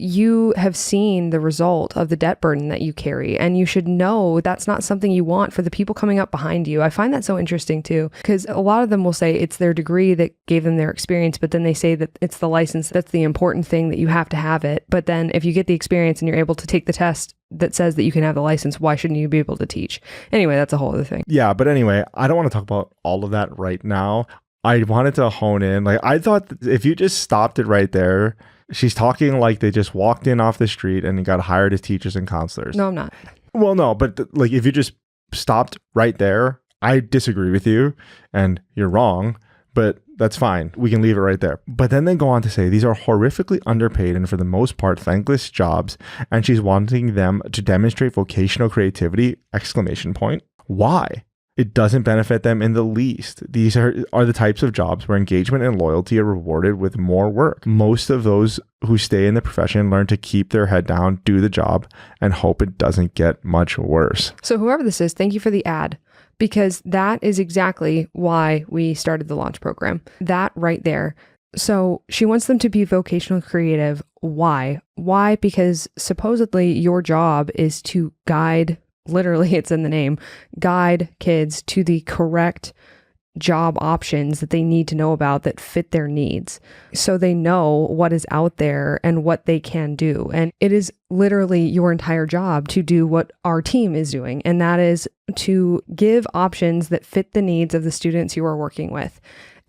you have seen the result of the debt burden that you carry, and you should know that's not something you want for the people coming up behind you. I find that so interesting too, because a lot of them will say it's their degree that gave them their experience, but then they say that it's the license that's the important thing, that you have to have it. But then if you get the experience and you're able to take the test that says that you can have the license, why shouldn't you be able to teach? Anyway, that's a whole other thing. Yeah, but anyway, I don't want to talk about all of that right now. I wanted to hone in. Like, I thought if you just stopped it right there, she's talking like they just walked in off the street and got hired as teachers and counselors. No, I'm not. Well, no, but like if you just stopped right there, I disagree with you and you're wrong, but that's fine. We can leave it right there. But then they go on to say these are horrifically underpaid and for the most part thankless jobs, and she's wanting them to demonstrate vocational creativity, exclamation point. Why? It doesn't benefit them in the least. These are the types of jobs where engagement and loyalty are rewarded with more work. Most of those who stay in the profession learn to keep their head down, do the job, and hope it doesn't get much worse. So whoever this is, thank you for the ad, because that is exactly why we started the launch program. That right there. So she wants them to be vocational creative. Why? Why? Because supposedly your job is to guide, literally it's in the name, guide kids to the correct job options that they need to know about that fit their needs. So they know what is out there and what they can do. And it is literally your entire job to do what our team is doing. And that is to give options that fit the needs of the students you are working with.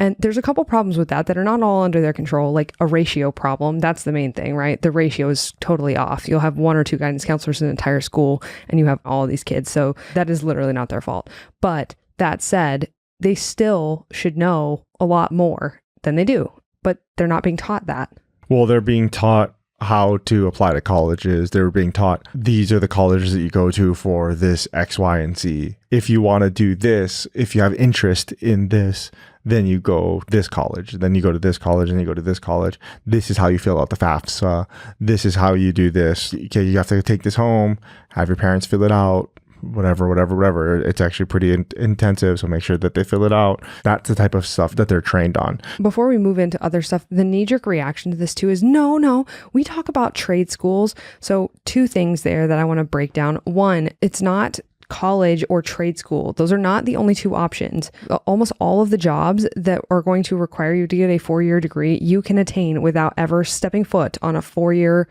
And there's a couple problems with that are not all under their control, like a ratio problem. That's the main thing, right? The ratio is totally off. You'll have 1 or 2 guidance counselors in an entire school and you have all these kids. So that is literally not their fault. But that said, they still should know a lot more than they do, but they're not being taught that. Well, they're being taught how to apply to colleges. They're being taught these are the colleges that you go to for this X, Y, and Z. If you want to do this, if you have interest in this, then you go this college, then you go to this college, and you go to this college. This is how you fill out the FAFSA. This is how you do this. Okay, you have to take this home, have your parents fill it out, whatever. It's actually pretty intensive, so make sure that they fill it out. That's the type of stuff that they're trained on. Before we move into other stuff, the knee-jerk reaction to this too is no, we talk about trade schools. So 2 things there that I want to break down. 1, it's not college or trade school. Those are not the only 2 options. Almost all of the jobs that are going to require you to get a 4-year degree, you can attain without ever stepping foot on a 4-year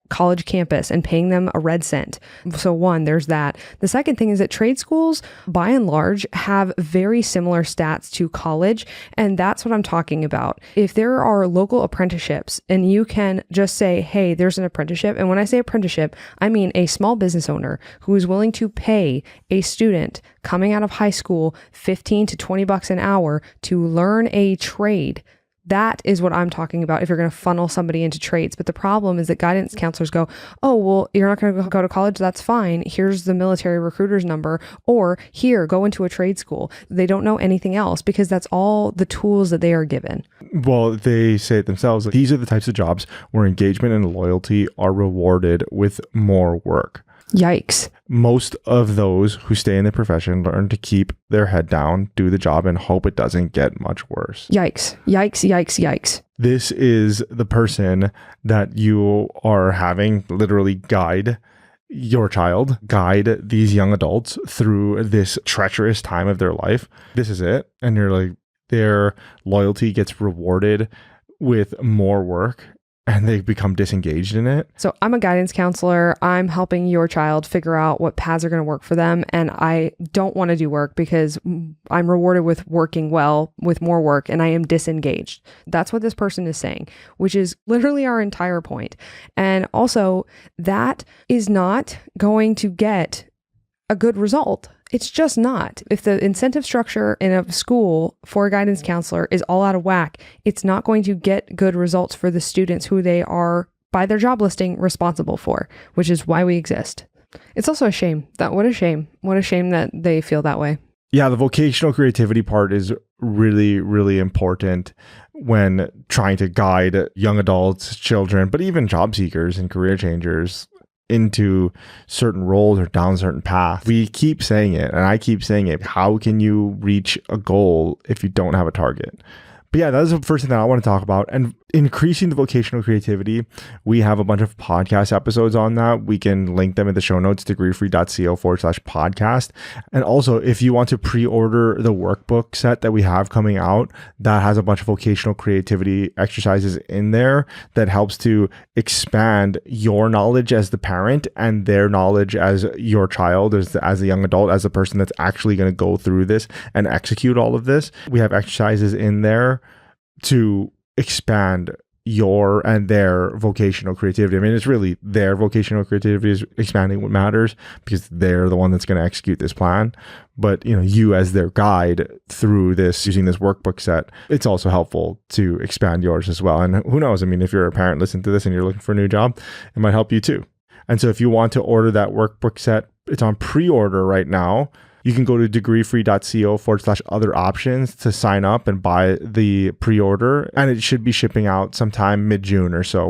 college campus and paying them a red cent. So 1, there's that. The second thing is that trade schools, by and large, have very similar stats to college. And that's what I'm talking about. If there are local apprenticeships and you can just say, hey, there's an apprenticeship. And when I say apprenticeship, I mean a small business owner who is willing to pay a student coming out of high school $15 to $20 an hour to learn a trade. That is what I'm talking about if you're going to funnel somebody into trades. But the problem is that guidance counselors go, oh, well, you're not going to go to college. That's fine. Here's the military recruiter's number. Or here, go into a trade school. They don't know anything else because that's all the tools that they are given. Well, they say it themselves. These are the types of jobs where engagement and loyalty are rewarded with more work. Yikes. Most of those who stay in the profession learn to keep their head down, do the job, and hope it doesn't get much worse. Yikes. This is the person that you are having literally guide your child, guide these young adults through this treacherous time of their life. This is it. And you're like, their loyalty gets rewarded with more work. And they become disengaged in it. So I'm a guidance counselor. I'm helping your child figure out what paths are going to work for them. And I don't want to do work because I'm rewarded with working well, with more work, and I am disengaged. That's what this person is saying, which is literally our entire point. And also, that is not going to get a good result. It's just not. If the incentive structure in a school for a guidance counselor is all out of whack, it's not going to get good results for the students who they are, by their job listing, responsible for, which is why we exist. It's also a shame. What a shame that they feel that way. Yeah, the vocational creativity part is really, really important when trying to guide young adults, children, but even job seekers and career changers into certain roles or down certain paths. We keep saying it, and I keep saying it. How can you reach a goal if you don't have a target? But yeah, that is the first thing that I want to talk about. And increasing the vocational creativity, we have a bunch of podcast episodes on that. We can link them in the show notes, degreefree.co/podcast. And also, if you want to pre-order the workbook set that we have coming out, that has a bunch of vocational creativity exercises in there that helps to expand your knowledge as the parent and their knowledge as your child, as a young adult, as a person that's actually going to go through this and execute all of this. We have exercises in there to expand your and their vocational creativity. I mean, it's really their vocational creativity is expanding what matters because they're the one that's going to execute this plan. But, you as their guide through this, using this workbook set, it's also helpful to expand yours as well. And who knows? I mean, if you're a parent listening to this and you're looking for a new job, it might help you too. And so if you want to order that workbook set, it's on pre-order right now. You can go to degreefree.co/other options to sign up and buy the pre-order, and it should be shipping out sometime mid-June or so.